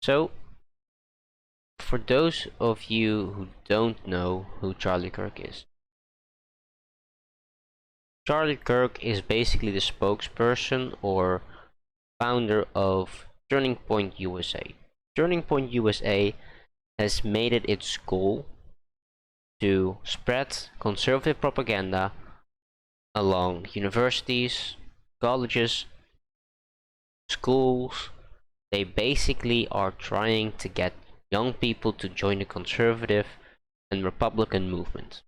So, for those of you who don't know who Charlie Kirk is, Charlie Kirk is basically the spokesperson or founder of Turning Point USA. Turning Point USA has made it its goal to spread conservative propaganda along universities, colleges, schools. They basically are trying to get young people to join the conservative and Republican movement.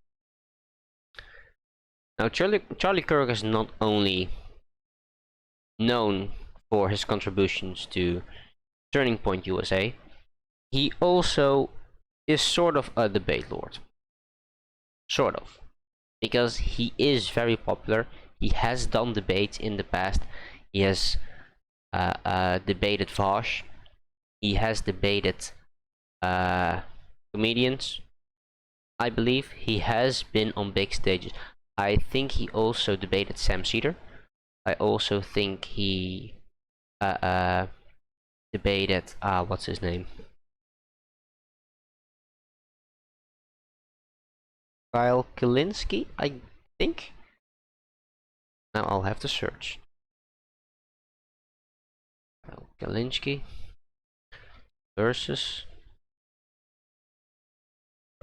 Now, Charlie Kirk is not only known for his contributions to Turning Point USA, he also is sort of a debate lord. Sort of. Because he is very popular. He has done debates in the past. He has debated Vosh. He has debated comedians. I believe he has been on big stages. I think he also debated Sam Cedar. I also think he debated what's his name? Kyle Kalinske, I think. Now I'll have to search. Kyle Kalinske versus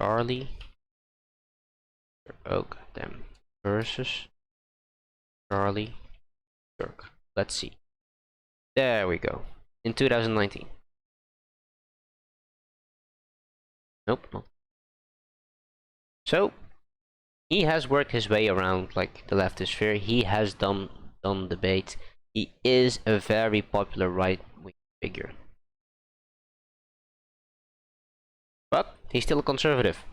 Charlie. Oh goddamn. Versus Charlie Kirk. Let's see. There we go. In 2019. Nope. Not. So he has worked his way around like the leftist sphere. He has done debates. He is a very popular right-wing figure. But he's still a conservative.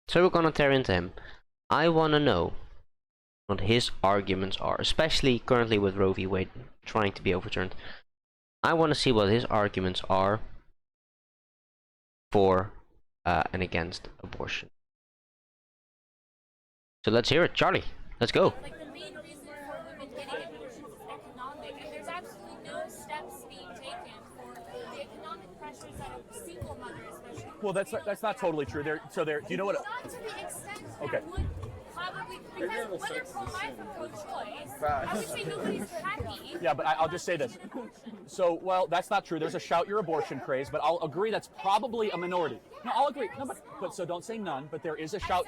So we're gonna tear into him. I wanna know what his arguments are, especially currently with Roe v. Wade trying to be overturned. I wanna see what his arguments are for and against abortion. So let's hear it, Charlie. Let's go. Like the main reason for women getting abortions is economic, and there's absolutely no steps being taken for the economic pressures that a single mother, especially. Well, that's not totally true. Do you know what? Not to the extent Okay. that would probably, because whether pro-life or pro-choice, I would say nobody's happy. Yeah, but I'll just say this. So, well, that's not true. There's a shout your abortion craze, but I'll agree that's probably a minority. No, I'll agree. No, but so don't say none. But there is a shout.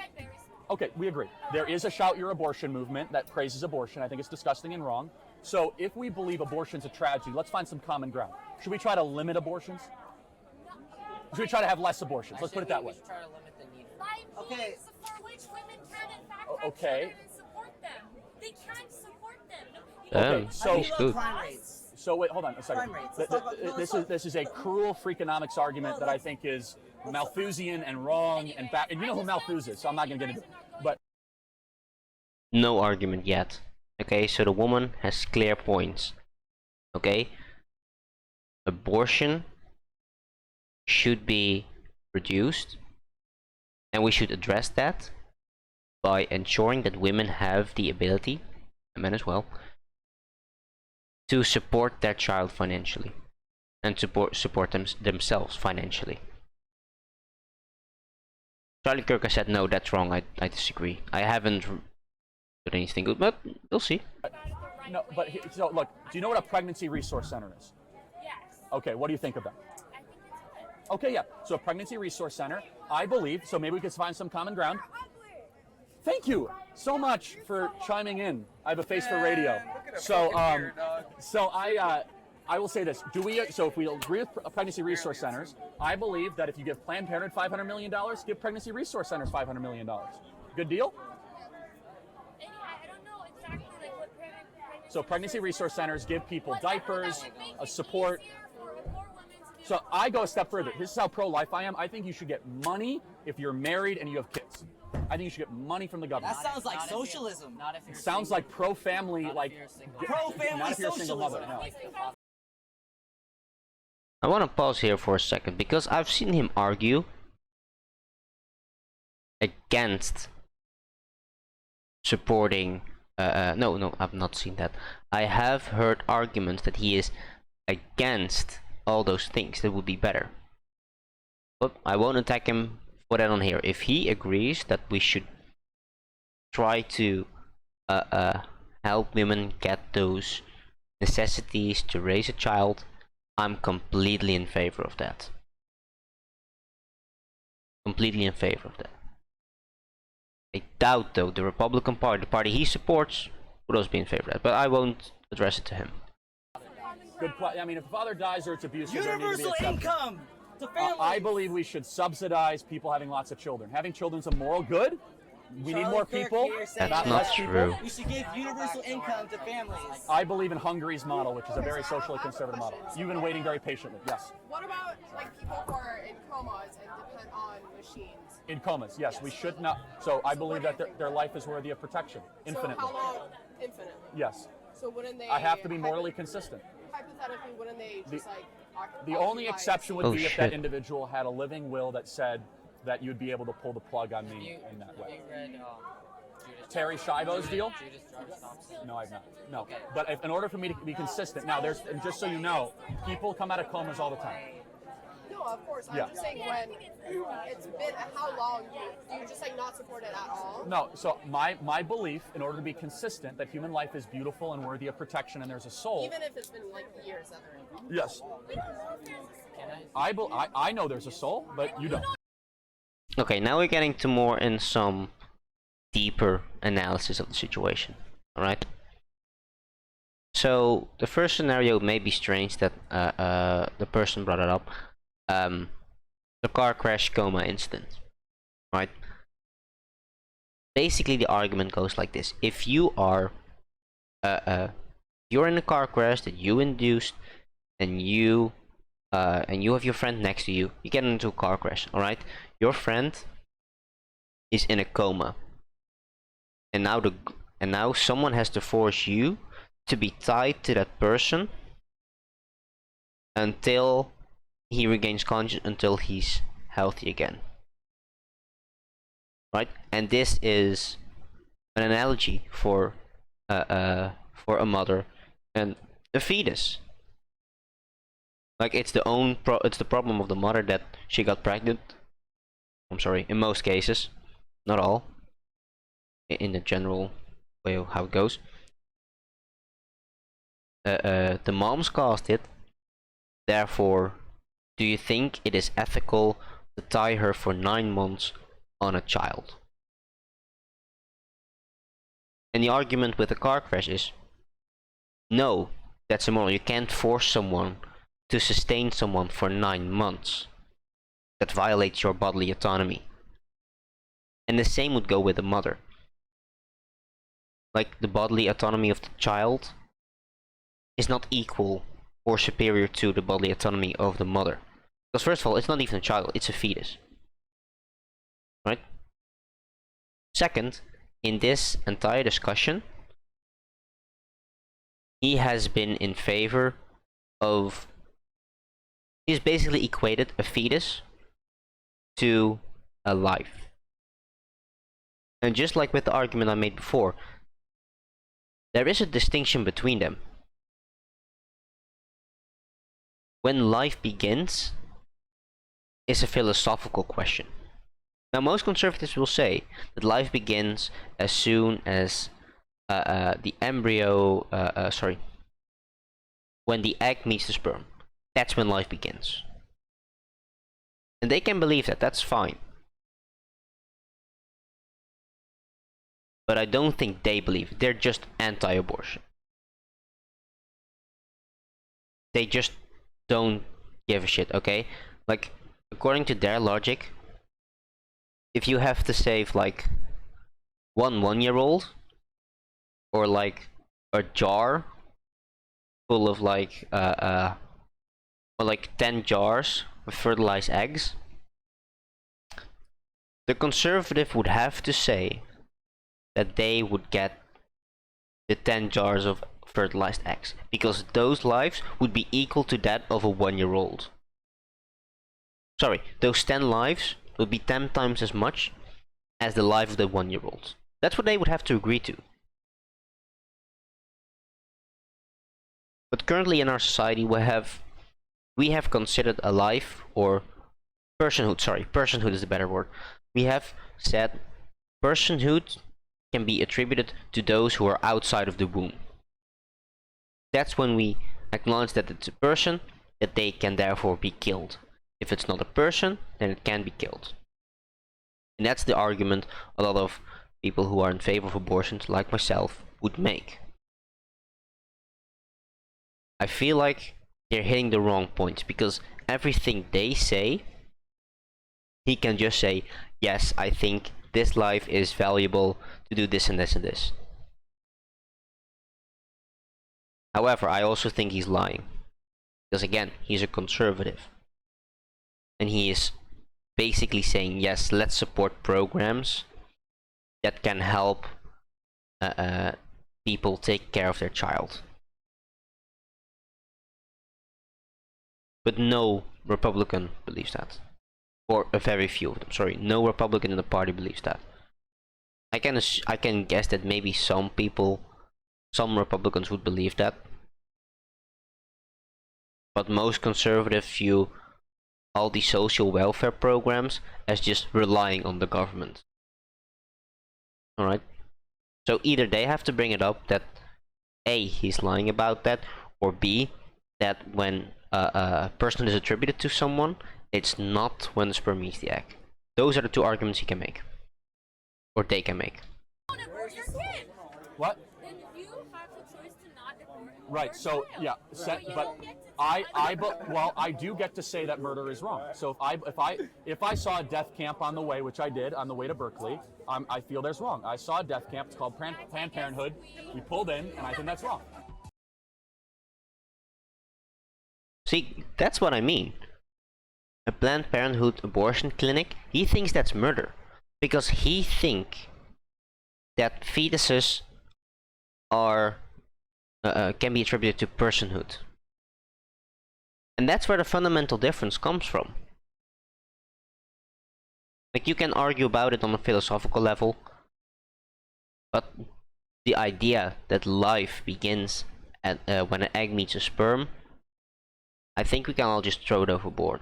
Okay, we agree. There is a shout your abortion movement that praises abortion. I think it's disgusting and wrong. So if we believe abortion's a tragedy, let's find some common ground. Should we try to limit abortions? Should we try to have less abortions? Let's put it that way. Try to limit the need. Okay. For which women can in fact have Okay. children and support them. They can't support them. Okay, so he's good. Crime rates. So wait, hold on a second. Crime rates. Let's talk about- This is a cruel freakonomics argument that I think is Malthusian and wrong and back. And you know who Malthus is, so I'm not going to get into it. But No argument yet. Okay, so the woman has clear points. Okay, abortion should be reduced, and we should address that by ensuring that women have the ability, and men as well, to support their child financially and support themselves financially. Charlie Kirk has said no, that's wrong. I disagree. I haven't done anything good, but we'll see. no, but so look, do you know what a pregnancy resource center is? Yes. Okay, what do you think of that? I think it's good. Okay, yeah. So a pregnancy resource center, I believe. So maybe we could find some common ground. Thank you so much for chiming in. I have a face for radio. So I will say this. So if we agree with pregnancy resource centers, I believe that if you give Planned Parenthood $500 million, give pregnancy resource centers $500 million. Good deal? I don't know exactly like what pregnancy. So pregnancy resource centers give people diapers, support. So So I go a step further. This is how pro-life I am. I think you should get money if you're married and you have kids. I think you should get money from the government. That sounds like socialism. Not if you're Sounds single. like pro-family, Not if like you're single. Pro-family not if you're a single mother. socialism. No. I want to pause here for a second because I've seen him argue against supporting. No, I've not seen that. I have heard arguments that he is against all those things, that would be better. But I won't attack him for that on here. If he agrees that we should try to help women get those necessities to raise a child, I'm completely in favor of that. Completely in favor of that. I doubt, though, the Republican Party, the party he supports, would also be in favor of that. But I won't address it to him. Good question. I mean, if the father dies or it's abusive, Universal income to families. I believe we should subsidize people having lots of children. Having children is a moral good. We need more Charlie Kirk people. here said That's not not less people. true. We should give universal income to families. I believe in Hungary's model, which is a very socially conservative model. You've been waiting very patiently. Yes. What about like people who are in comas and depend on machines? In comas, yes, we should not. So I believe that their life is worthy of protection, infinitely. So how long? Infinitely. Yes. So wouldn't they? I have to be morally consistent. Hypothetically, wouldn't they just like? The only exception would Oh, be if shit. that individual had a living will that said that you'd be able to pull the plug on me in that way. You read Terry Schiavo's deal? Judas Driver Thompson? No, I've not. No. But in order for me to be consistent, now and just so you know, people come out of comas all the time. No, of course. I'm Yeah. just saying when it's been how long do you just like not support it at all? No, so my belief, in order to be consistent, that human life is beautiful and worthy of protection and there's a soul. Even if it's been like years that they're in. Yes. I know there's a soul, but you don't. Okay, now we're getting to more in some deeper analysis of the situation. Alright? So, the first scenario may be strange that the person brought it up. The car crash coma incident. Right? Basically, the argument goes like this. If you are you're in a car crash that you induced, and you have your friend next to you, you get into a car crash, alright? Your friend is in a coma. And now someone has to force you to be tied to that person until he regains consciousness, until he's healthy again. Right? And this is an analogy for a mother and a fetus. Like it's the problem of the mother that she got pregnant. I'm sorry, in most cases, not all. In the general way of how it goes. The moms caused it. Therefore, do you think it is ethical to tie her for 9 months on a child? And the argument with the car crash is, no, that's immoral. You can't force someone to sustain someone for 9 months. That violates your bodily autonomy. And the same would go with the mother. Like, the bodily autonomy of the child is not equal or superior to the bodily autonomy of the mother. Because first of all, it's not even a child, it's a fetus. Right? Second, in this entire discussion, he has been in favor of... He's basically equated a fetus to a life. And just like with the argument I made before, there is a distinction between them. When life begins is a philosophical question. Now, most conservatives will say that life begins as soon as the embryo, when the egg meets the sperm. That's when life begins. And they can believe that, that's fine. But I don't think they believe it. They're just anti-abortion. They just don't give a shit, okay? Like, according to their logic, if you have to save like one 1-year-old, or like a jar full of like or like 10 jars of fertilized eggs, the conservative would have to say that they would get the 10 jars of fertilized eggs, because those lives would be equal to that of a 1-year-old. Sorry, those 10 lives would be 10 times as much as the life of the 1-year-old. That's what they would have to agree to. But currently in our society we have we have considered a life, or personhood, sorry, personhood is the better word. We have said personhood can be attributed to those who are outside of the womb. That's when we acknowledge that it's a person, that they can therefore be killed. If it's not a person, then it can be killed. And that's the argument a lot of people who are in favor of abortions, like myself, would make. I feel like they're hitting the wrong points, because everything they say, he can just say, yes, I think this life is valuable to do this and this and this. However, I also think he's lying, because again, he's a conservative, and he is basically saying, yes, let's support programs that can help people take care of their child. But no Republican believes that. Or a very few of them, sorry. No Republican in the party believes that. I can guess that maybe some people, some Republicans would believe that. But most conservatives view all the social welfare programs as just relying on the government. Alright? So either they have to bring it up that A, he's lying about that, or B, that when a person is attributed to someone, it's not when the sperm meets the egg. Those are the two arguments he can make. Or they can make. Don't abort your kid. What? Then you have the choice to not abort. Right. So your child. yeah, So you but don't get to well, I do get to say that murder is wrong. So if I saw a death camp on the way, which I did on the way to Berkeley, I feel there's wrong. I saw a death camp. It's called Planned Parenthood. We pulled in, and I think that's wrong. See, that's what I mean. A Planned Parenthood abortion clinic, he thinks that's murder. Because he thinks that fetuses are can be attributed to personhood. And that's where the fundamental difference comes from. Like, you can argue about it on a philosophical level, but the idea that life begins at when an egg meets a sperm, I think we can all just throw it overboard.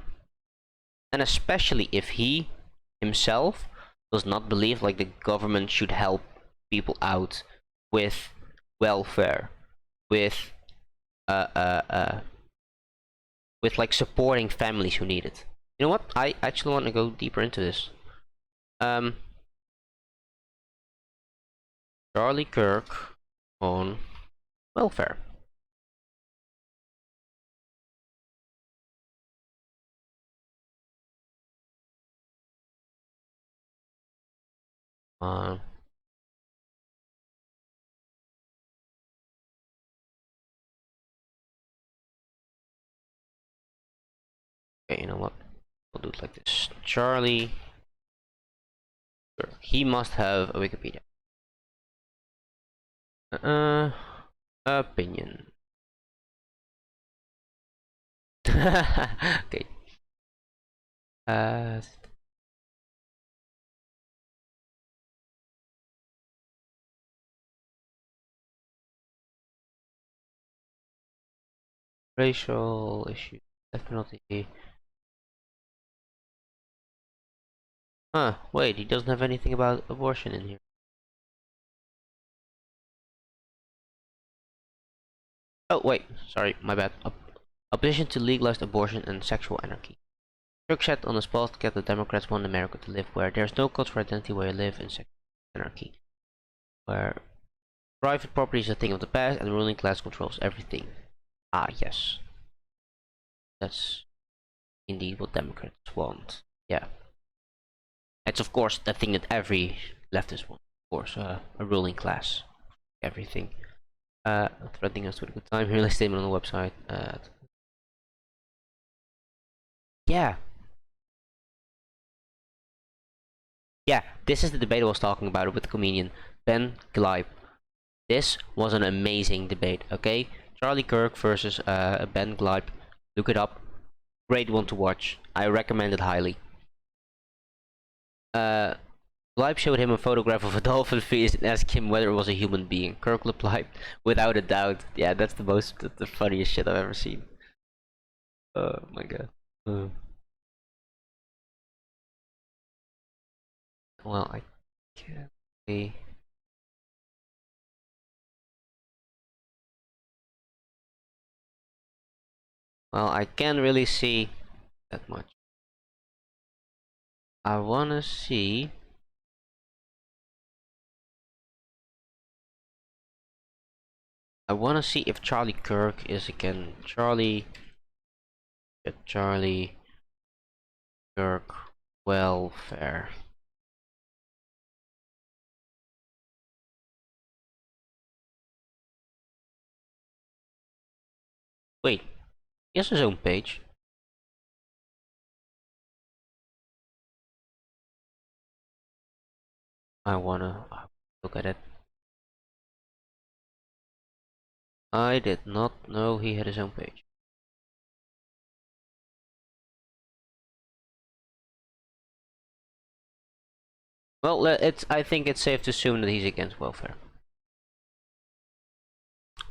And especially if he himself does not believe like the government should help people out with welfare, with like supporting families who need it. You know what? I actually want to go deeper into this. Charlie Kirk on welfare. Okay, you know what? We'll do it like this. Charlie Kirk. He must have a Wikipedia. Opinion. Okay. Racial issue, death penalty. Wait, he doesn't have anything about abortion in here. Oh, wait, sorry, my bad. Opposition to legalized abortion and sexual anarchy. Kirk said on the spot that the Democrats want America to live where there's no code for identity, where you live in sexual anarchy. Where private property is a thing of the past and the ruling class controls everything. Ah, yes. That's indeed what Democrats want. Yeah. It's of course the thing that every leftist wants. Of course, a ruling class. Everything. Threatening us with a good time. Here's a statement on the website. Yeah. Yeah, this is the debate I was talking about with the comedian Ben Gleib. This was an amazing debate, okay? Charlie Kirk versus Ben Gleib. Look it up. Great one to watch. I recommend it highly. Gleib showed him a photograph of a dolphin fetus and asked him whether it was a human being. Kirk replied, without a doubt. Yeah, that's the funniest shit I've ever seen. Oh my god. Uh, well, I can't see. Well, I can't really see that much. I wanna see. I wanna see if Charlie Kirk is again Charlie Kirk welfare. Wait, he has his own page. I wanna look at it. I did not know he had his own page. Well, I think it's safe to assume that he's against welfare.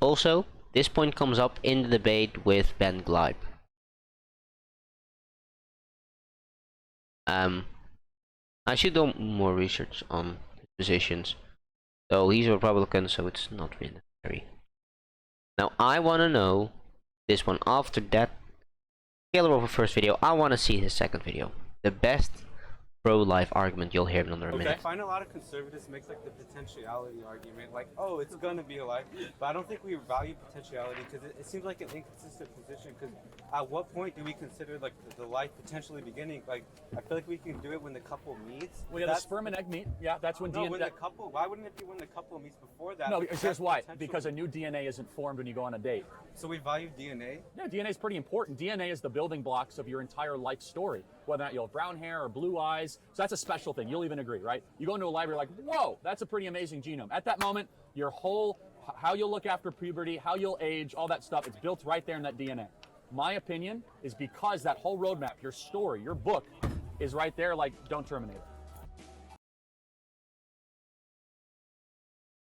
Also, this point comes up in the debate with Ben Gleib. I should do more research on his positions. So he's a Republican, so it's not really necessary. Now I want to know this one after that Taylor over first video. I want to see his second video. The best pro-life argument you'll hear in under a minute. I find a lot of conservatives makes like the potentiality argument, like, oh, it's gonna be alive, but I don't think we value potentiality because it seems like an inconsistent position. Because at what point do we consider like the life potentially beginning? Like, I feel like we can do it when the couple meets. Well, yeah, the sperm and egg meet. Yeah, that's when DNA. When the couple. Why wouldn't it be when the couple meets before that? No, Because here's that's why. potential. Because a new DNA isn't formed when you go on a date. So we value DNA. Yeah, DNA is pretty important. DNA is the building blocks of your entire life story. Whether or not you'll have brown hair or blue eyes. So that's a special thing. You'll even agree, right? You go into a library like, whoa, that's a pretty amazing genome. At that moment, your whole, how you'll look after puberty, how you'll age, all that stuff, it's built right there in that DNA. My opinion is because that whole roadmap, your story, your book is right there, like, don't terminate it.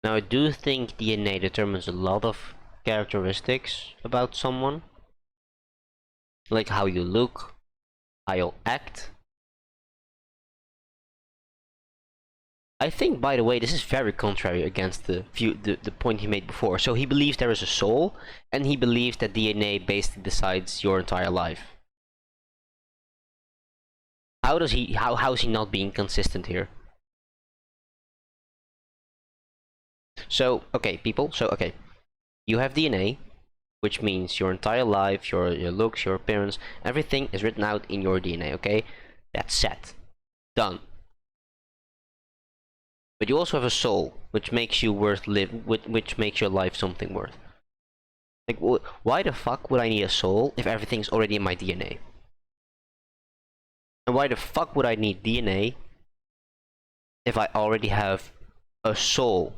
Now I do think DNA determines a lot of characteristics about someone. Like how you look, how you'll act. I think, by the way, this is very contrary against the point he made before. So he believes there is a soul, and he believes that DNA basically decides your entire life. How is he not being consistent here? So, okay, people, you have DNA, which means your entire life, your looks, your appearance, everything is written out in your DNA, okay? That's set. Done. But you also have a soul, which makes you which makes your life something worth. Like, why the fuck would I need a soul if everything's already in my DNA? And why the fuck would I need DNA if I already have a soul?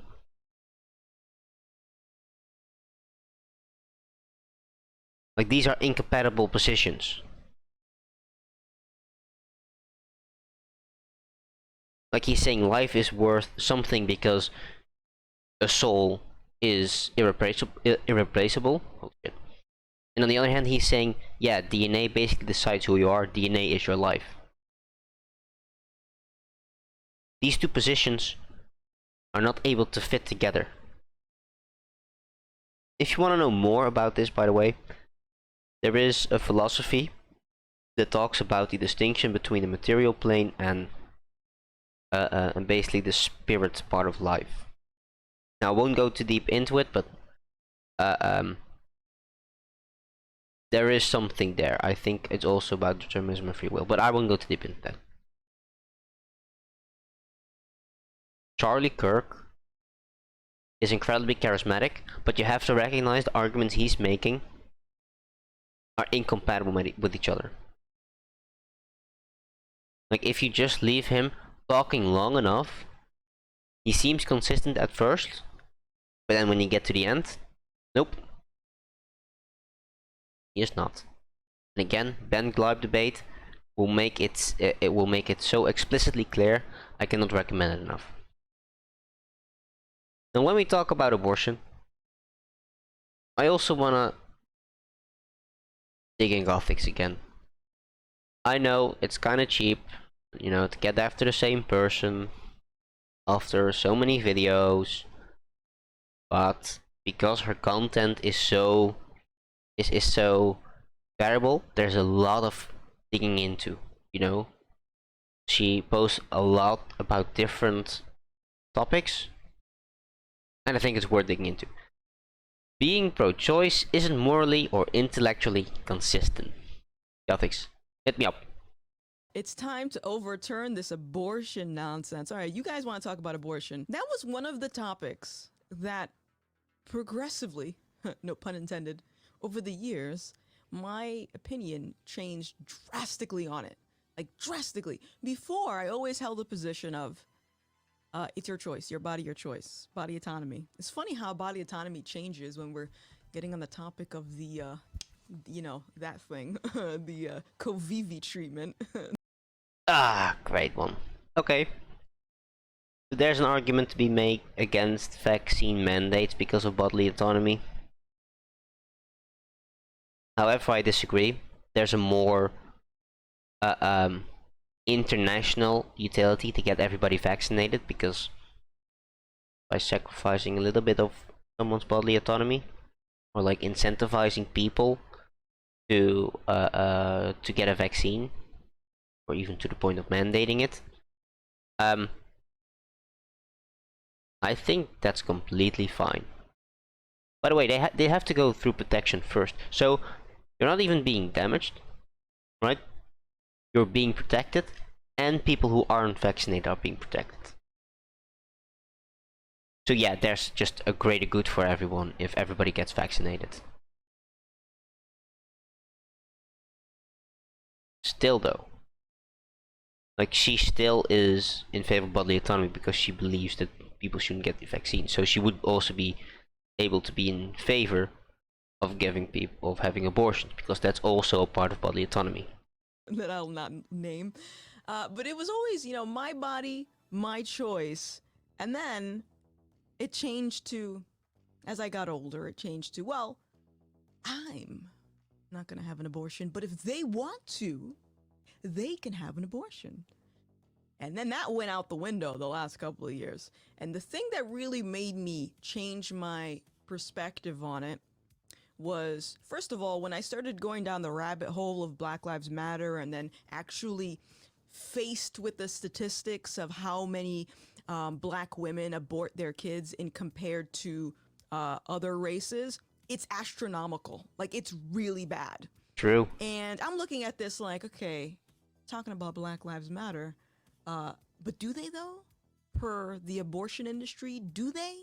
Like, these are incompatible positions. Like, he's saying life is worth something because a soul is irreplaceable. Oh, shit. And on the other hand, he's saying, yeah, DNA basically decides who you are. DNA is your life. These two positions are not able to fit together. If you want to know more about this, by the way, there is a philosophy that talks about the distinction between the material plane and basically the spirit part of life. Now, I won't go too deep into it, but there is something there. I think it's also about determinism and free will, but I won't go too deep into that. Charlie Kirk is incredibly charismatic, but you have to recognize the arguments he's making are incompatible with each other. Like, if you just leave him talking long enough, he seems consistent at first, but then when you get to the end, nope, he is not. And again, Ben Gleib debate will make it so explicitly clear. I cannot recommend it enough. Now, when we talk about abortion, I also wanna digging Gothix again. I know it's kind of cheap, you know, to get after the same person after so many videos, but because her content is so variable, there's a lot of digging into, you know. She posts a lot about different topics, and I think it's worth digging into. Being pro-choice isn't morally or intellectually consistent. Gothix, hit me up. It's time to overturn this abortion nonsense. All right, you guys want to talk about abortion. That was one of the topics that progressively, no pun intended, over the years, my opinion changed drastically on it. Like, drastically. Before, I always held a position of, it's your choice, your body, your choice, body autonomy. It's funny how body autonomy changes when we're getting on the topic of the, you know, that thing, the Covivi treatment. Ah, great one. Okay. There's an argument to be made against vaccine mandates because of bodily autonomy. However, I disagree. There's a more international utility to get everybody vaccinated, because by sacrificing a little bit of someone's bodily autonomy, or like incentivizing people to get a vaccine, or even to the point of mandating it, I think that's completely fine. By the way, they have to go through protection first, so you're not even being damaged, right? You're being protected, and people who aren't vaccinated are being protected. So yeah, there's just a greater good for everyone if everybody gets vaccinated. Still though, like, she still is in favor of bodily autonomy because she believes that people shouldn't get the vaccine. So she would also be able to be in favor of giving people, of having abortions, because that's also a part of bodily autonomy. That I'll not name. But it was always, you know, my body, my choice. And then it changed to, as I got older, it changed to, well, I'm not going to have an abortion, but if they want to, they can have an abortion. And then that went out the window the last couple of years. And the thing that really made me change my perspective on it was, first of all, when I started going down the rabbit hole of Black Lives Matter, and then actually faced with the statistics of how many black women abort their kids in compared to other races, it's astronomical. Like, it's really bad. True. And I'm looking at this like, okay, talking about Black Lives Matter, but do they though? Per the abortion industry, do they?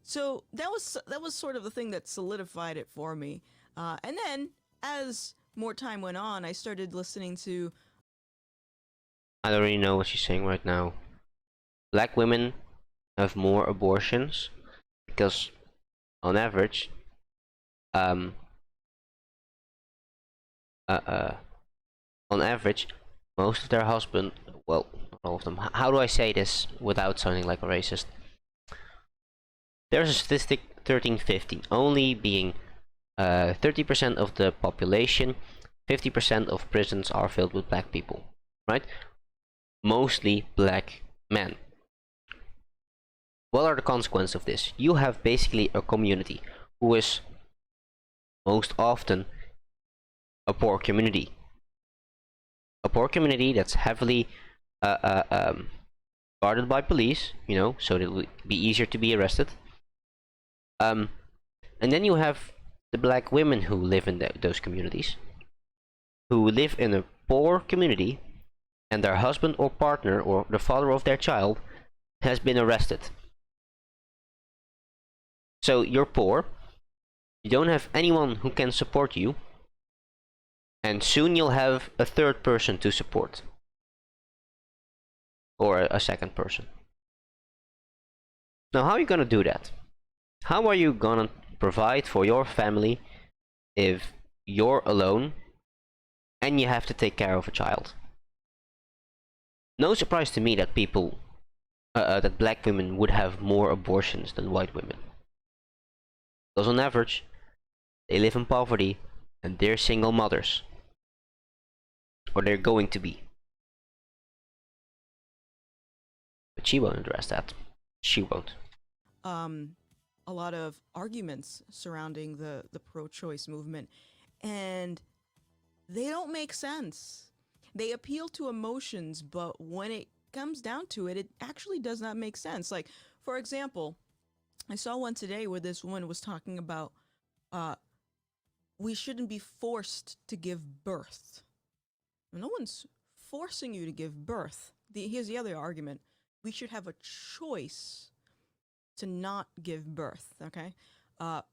So that was sort of the thing that solidified it for me. And then, as more time went on, I started listening to... I don't really know what she's saying right now. Black women have more abortions because, on average, on average, most of their husband, well, not all of them. How do I say this without sounding like a racist? There's a statistic 1350, only being 30% of the population, 50% of prisons are filled with black people, right? Mostly black men. What are the consequences of this? You have basically a community who is most often a poor community. A poor community that's heavily guarded by police, you know, so that it will be easier to be arrested. And then you have the black women who live in those communities, who live in a poor community, and their husband or partner or the father of their child has been arrested. So you're poor, you don't have anyone who can support you, and soon you'll have a third person to support. Or a second person. Now, how are you gonna do that? How are you gonna provide for your family if you're alone and you have to take care of a child? No surprise to me that that black women would have more abortions than white women. Because on average, they live in poverty, and they're single mothers, or they're going to be. But she won't address that. She won't. A lot of arguments surrounding the pro-choice movement, and they don't make sense. They appeal to emotions, but when it comes down to it, it actually does not make sense. Like, for example, I saw one today where this woman was talking about we shouldn't be forced to give birth. No one's forcing you to give birth. Here's the other argument. We should have a choice to not give birth, okay? But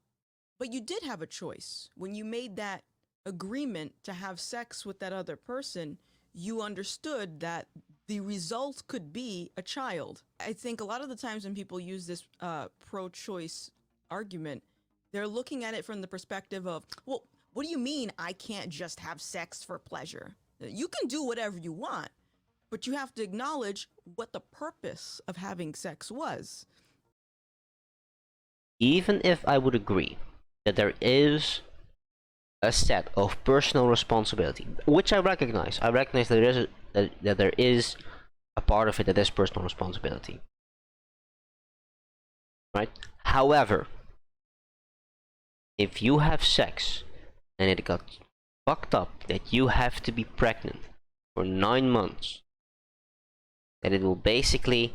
you did have a choice. When you made that agreement to have sex with that other person, you understood that the result could be a child. I think a lot of the times when people use this pro-choice argument, they're looking at it from the perspective of, well, what do you mean I can't just have sex for pleasure? You can do whatever you want, but you have to acknowledge what the purpose of having sex was. Even if I would agree that there is a set of personal responsibility, which I recognize that there is that there is a part of it that is personal responsibility, right? However, if you have sex and it got fucked up that you have to be pregnant for 9 months, that it will basically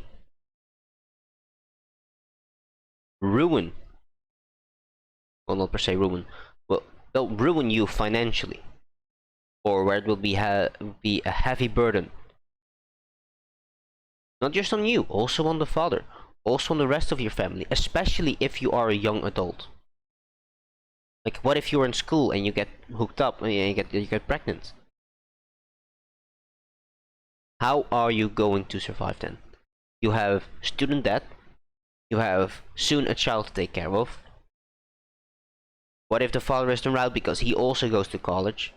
ruin, well, not per se ruin, well, they'll ruin you financially, or where it will be a heavy burden, not just on you, also on the father, also on the rest of your family, especially if you are a young adult. Like, what if you're in school and you get hooked up and you get pregnant? How are you going to survive then? You have student debt, you have soon a child to take care of. What if the father is turned out because he also goes to college?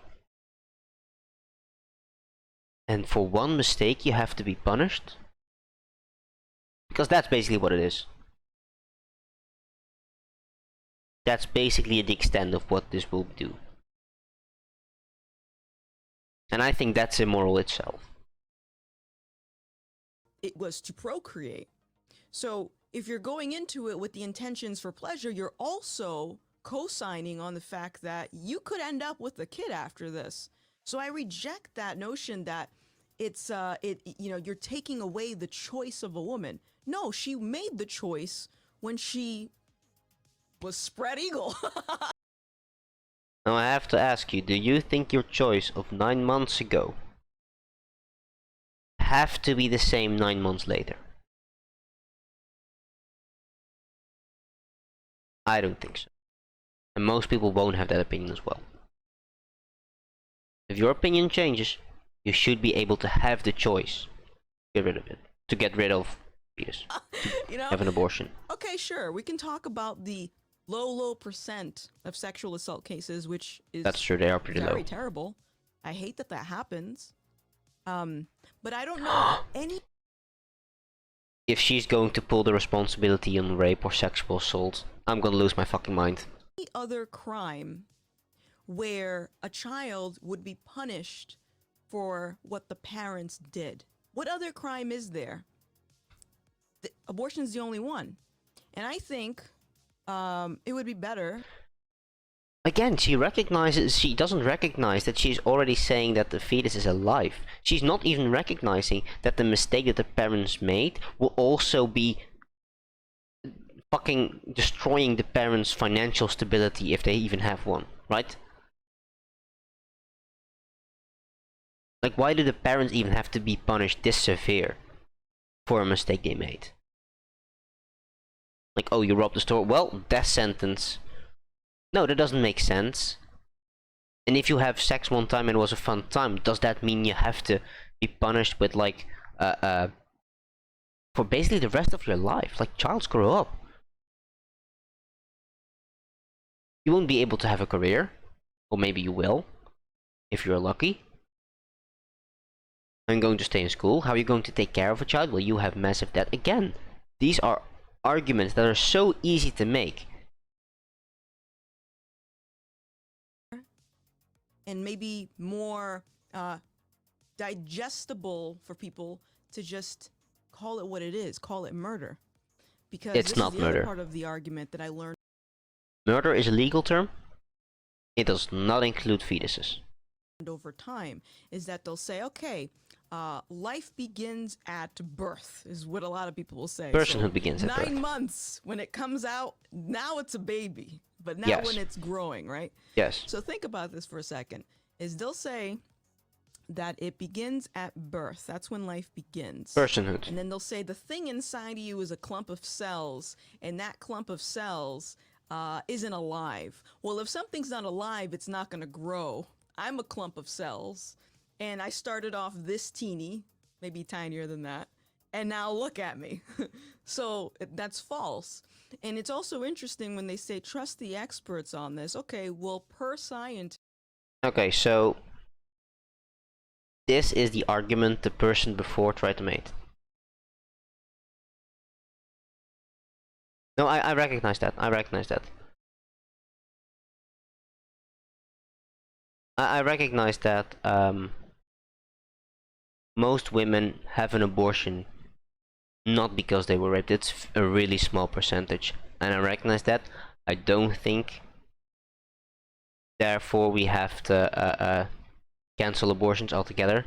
And for one mistake you have to be punished? Because that's basically what it is. That's basically the extent of what this will do. And I think that's immoral itself. It was to procreate. So if you're going into it with the intentions for pleasure, you're also co-signing on the fact that you could end up with a kid after this. So I reject that notion that it's you're taking away the choice of a woman. No, she made the choice when she was spread eagle. Now I have to ask you, do you think your choice of 9 months ago have to be the same 9 months later? I don't think so. And most people won't have that opinion as well. If your opinion changes, you should be able to have the choice to get rid of it. To get rid of fetus. You know? Have an abortion. Okay, sure. We can talk about the low percent of sexual assault cases, which is That's true, they are pretty very low. terrible. I hate that happens. But I don't know any. If she's going to pull the responsibility on rape or sexual assault, I'm gonna lose my fucking mind. Other crime where a child would be punished for what the parents did. What other crime is there? Abortion is the only one. And I think it would be better. Again, she doesn't recognize that she's already saying that the fetus is alive. She's not even recognizing that the mistake that the parents made will also be fucking destroying the parents' financial stability if they even have one, right? Like, why do the parents even have to be punished this severe for a mistake they made? Like, oh, you robbed the store, well, death sentence. No, that doesn't make sense. And if you have sex one time and it was a fun time, does that mean you have to be punished with, like, for basically the rest of your life? Like, childs grow up. You won't be able to have a career. Or maybe you will, if you're lucky. Are you going to stay in school? How are you going to take care of a child? Well, you have massive debt. Again, these are arguments that are so easy to make. and maybe more digestible for people to just call it what it is, call it murder. Because It's this not is the other murder. part of the argument that I learned Murder is a legal term. It does not include fetuses. over time, is that they'll say, okay, life begins at birth, is what a lot of people will say. Personhood begins at 9 birth. months when it comes out, now it's a baby, but now Yes. when it's growing, right? Yes. So think about this for a second. Is they'll say that it begins at birth. That's when life begins. Personhood. And then they'll say the thing inside of you is a clump of cells, and that clump of cells isn't alive. Well, if something's not alive, it's not going to grow. I'm a clump of cells, and I started off this teeny, maybe tinier than that, and now look at me. So that's false. And it's also interesting when they say trust the experts on this. Okay, well, per scientist, Okay, so this is the argument the person before tried to make. No, I recognize that. I recognize that. I recognize that most women have an abortion not because they were raped. It's a really small percentage. And I recognize that. I don't think therefore we have to cancel abortions altogether.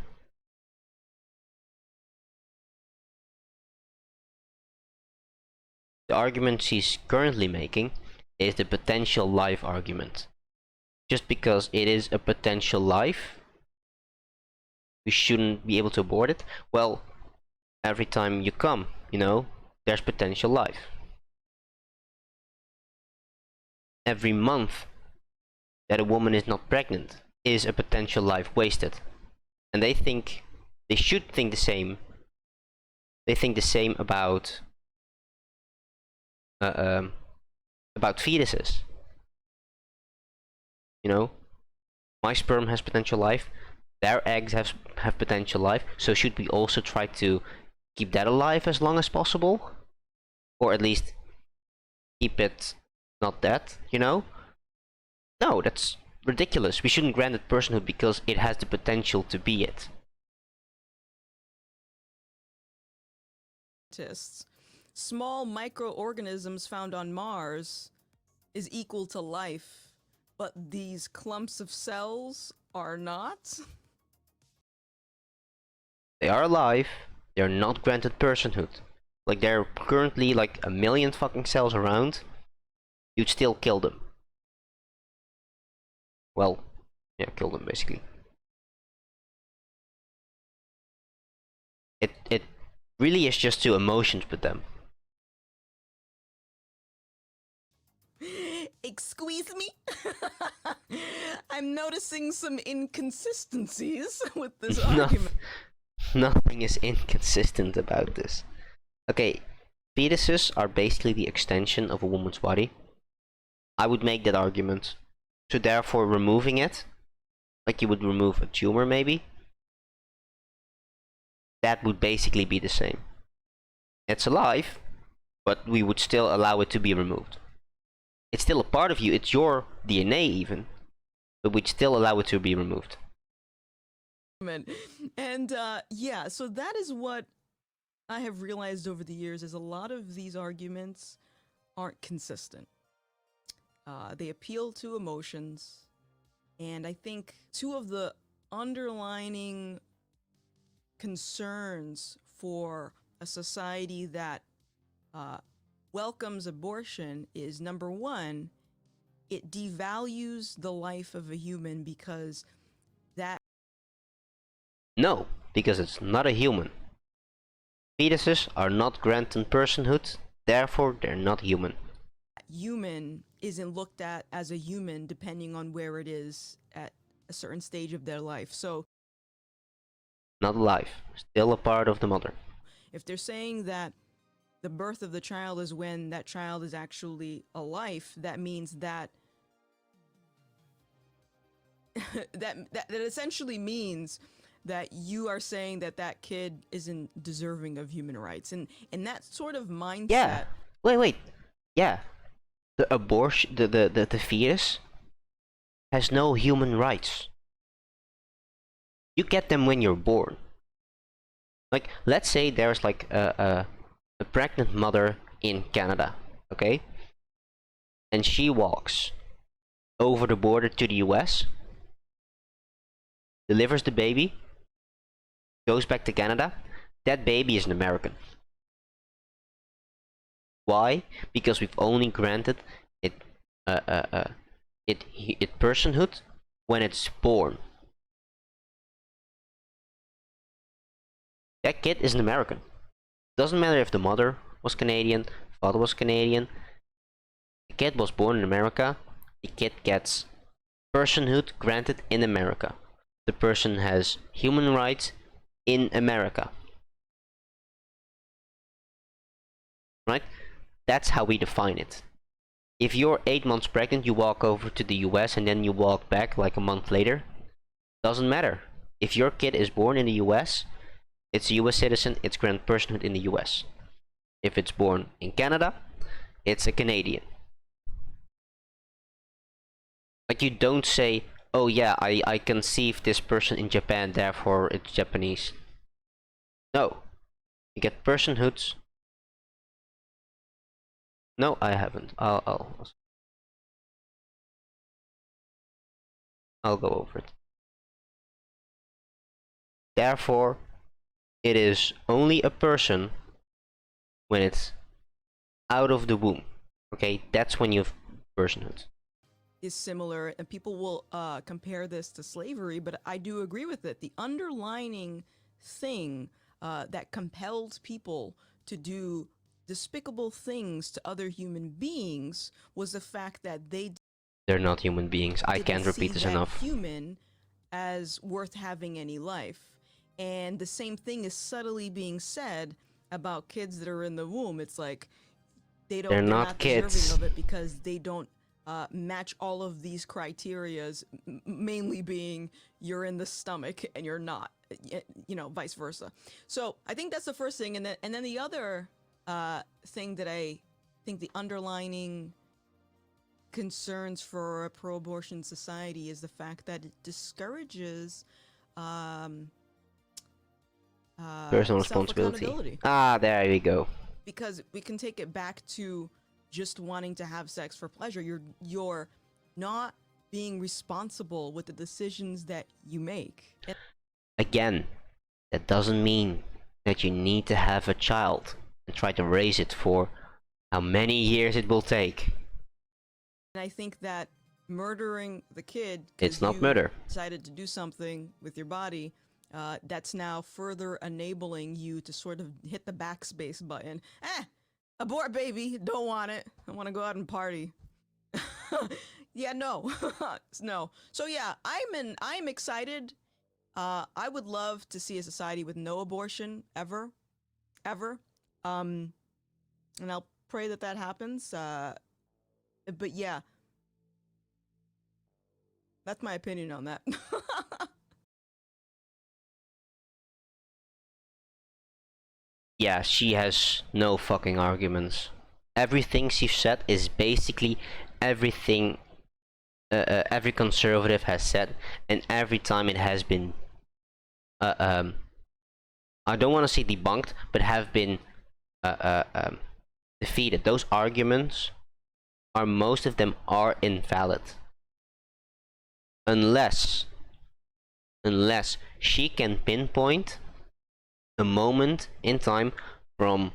The argument she's currently making is the potential life argument. Just because it is a potential life, we shouldn't be able to abort it. Well, every time you come, there's potential life. Every month that a woman is not pregnant is a potential life wasted. And they should think the same. They think the same about fetuses. My sperm has potential life. Their eggs have potential life. So should we also try to keep that alive as long as possible? Or at least keep it not dead, No, that's ridiculous. We shouldn't grant it personhood because it has the potential to be it. small microorganisms found on Mars is equal to life, but these clumps of cells are not? They are alive. They're not granted personhood. Like, there are currently like 1 million fucking cells around. You'd still kill them. Well, yeah, kill them basically. It really is just two emotions with them. Excuse me? I'm noticing some inconsistencies with this argument. Nothing is inconsistent about this. Okay, fetuses are basically the extension of a woman's body. I would make that argument. So therefore removing it, like you would remove a tumor maybe, that would basically be the same. It's alive, but we would still allow it to be removed. It's still a part of you, it's your DNA even, but we'd still allow it to be removed. And yeah, so that is what I have realized over the years, is a lot of these arguments aren't consistent. They appeal to emotions, and I think two of the underlining concerns for a society that welcomes abortion is, number one, it devalues the life of a human because that... No, because it's not a human. Fetuses are not granted personhood, therefore they're not human. human isn't looked at as a human depending on where it is at a certain stage of their life. So Not alive, still a part of the mother. if they're saying that the birth of the child is when that child is actually a life, that means that that essentially means that you are saying that that kid isn't deserving of human rights, and that sort of mindset. Yeah. Wait. Yeah. The abortion, the fetus has no human rights. You get them when you're born. Like, let's say there's like a pregnant mother in Canada, okay? And she walks over the border to the US, delivers the baby, goes back to Canada. That baby is an American. Why? Because we've only granted it personhood when it's born. That kid is an American. Doesn't matter if the mother was Canadian, father was Canadian. The kid was born in America. The kid gets personhood granted in America. The person has human rights in America. Right? That's how we define it. If you're 8 months pregnant, you walk over to the US and then you walk back like a month later. Doesn't matter. If your kid is born in the US, it's a US citizen, it's granted personhood in the US. If it's born in Canada, it's a Canadian. Like, you don't say, oh yeah, I conceived this person in Japan, therefore it's Japanese. No. You get personhoods. No, I haven't. I'll go over it. Therefore, it is only a person when it's out of the womb. Okay, that's when you have personhood. Is similar, and people will compare this to slavery, but I do agree with it. The underlining thing that compelled people to do despicable things to other human beings was the fact that they're not human beings. I can't repeat this enough. Human as worth having any life. And the same thing is subtly being said about kids that are in the womb. It's like they're not kids. Deserving of it because they don't match all of these criterias, mainly being you're in the stomach and you're not, you know, vice versa. So I think that's the first thing, and then the other thing that I think the underlining concerns for a pro-abortion society is the fact that it discourages personal responsibility. Ah, there we go. Because we can take it back to just wanting to have sex for pleasure. You're not being responsible with the decisions that you make. Again, that doesn't mean that you need to have a child and try to raise it for how many years it will take. And I think that murdering the kid, it's not murder, decided to do something with your body, that's now further enabling you to sort of hit the backspace button. Abort, baby, don't want it. I want to go out and party. Yeah, no. No. So yeah, I'm excited. I would love to see a society with no abortion ever. And I'll pray that that happens. But yeah, that's my opinion on that. Yeah, she has no fucking arguments. Everything she said is basically everything every conservative has said, and every time it has been I don't want to say debunked, but have been defeated. Those arguments are, most of them are invalid. Unless she can pinpoint a moment in time from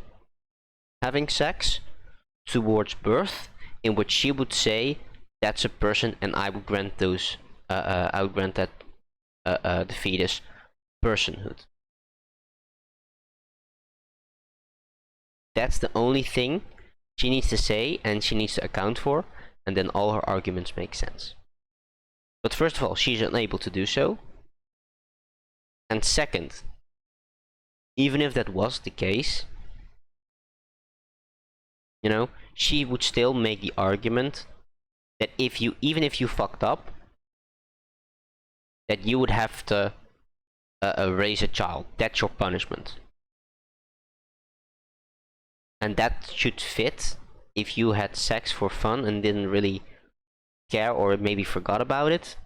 having sex towards birth in which she would say that's a person, and I would grant those I would grant that the fetus personhood. That's the only thing she needs to say and she needs to account for, and then all her arguments make sense. But first of all, she's unable to do so. And second, even if that was the case, you know, she would still make the argument that even if you fucked up, that you would have to raise a child. That's your punishment. And that should fit if you had sex for fun and didn't really care or maybe forgot about it.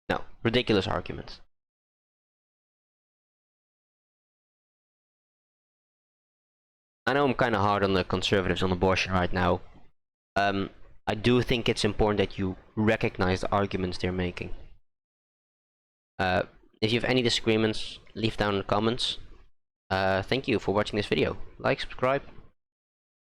No, ridiculous argument. I know I'm kind of hard on the conservatives on abortion right now. I do think it's important that you recognize the arguments they're making. If you have any disagreements, leave down in the comments. Thank you for watching this video. Like, subscribe,